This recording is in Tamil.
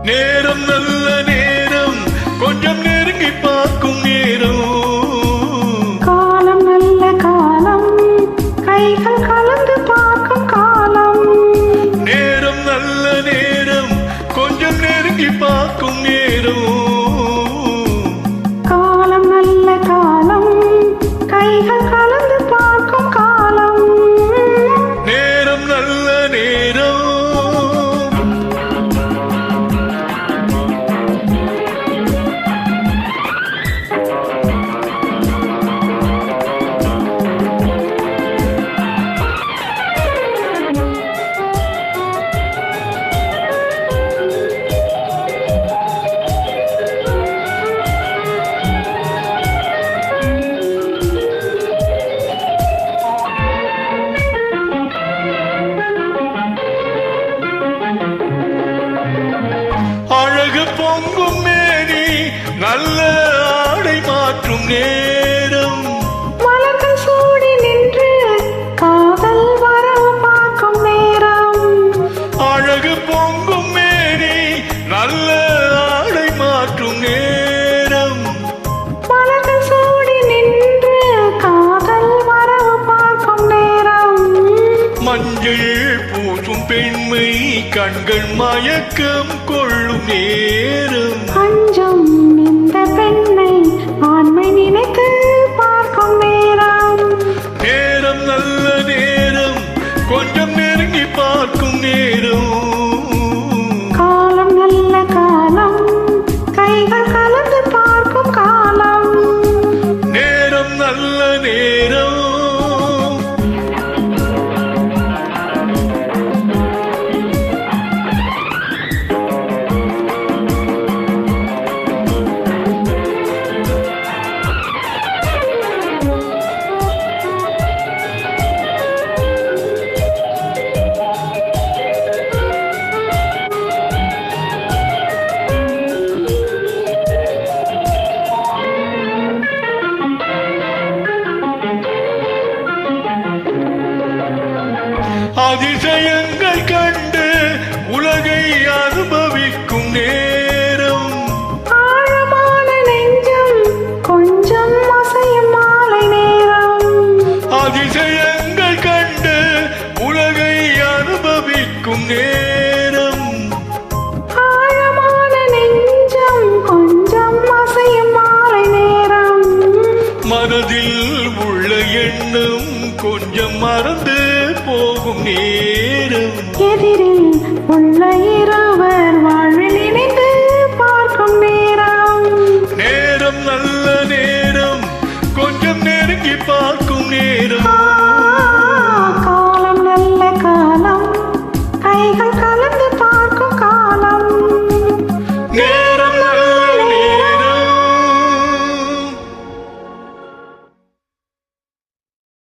நேரம் நல்ல நேரம் கொஞ்சம் நெருங்கி பார்க்கும் நேரம். காலம் நல்ல காலம் கைகள் கலந்து பார்க்கும் காலம். நேரம் நல்ல நேரம் கொஞ்சம் நெருங்கி பார்க்கும் நேரம். காலம் நல்ல காலம் கைகள் கலந்து பார்க்கும் காலம். நேரம் நல்ல நேரம். அழகு பொங்கும் மேனி நல்ல ஆடை மாற்றும் நேரம். மலர்கள் சூடி நின்று காதல் வரவு பார்க்கும் நேரம். அழகு பொங்கும் மேனி நல்ல ஆடை மாற்றும் நேரம். மலர்கள் சூடி நின்று காதல் வரவு பார்க்கும் நேரம். மஞ்சள் பூசும் பெண்மை கண்கள் மயக்கம் கொள்ளும் நேரம். அஞ்சும் இந்த பெண்ணை ஆண்மை நினைத்து பார்க்கும் நேரம். நேரம் நல்ல நேரம் கொஞ்சம் நெருங்கி பார்க்கும் நேரம். காலம் நல்ல காலம் கைகள் கலந்து பார்க்கும் காலம். நேரம் நல்ல நேரம். அதிசயங்கள் கண்டு உலகை அனுபவிக்கும் நேரம். ஆழமான நெஞ்சம் கொஞ்சம் அசையும் மாலை நேரம். அதிசயங்கள் கண்டு உலகை அனுபவிக்கும் நேரம். ஆழமான நெஞ்சம் கொஞ்சம் அசையும் மாலை நேரம். மனதில் உள்ள எண்ணம் கொஞ்சம் மறந்து போகும் நேரம். எதிரில் உள்ள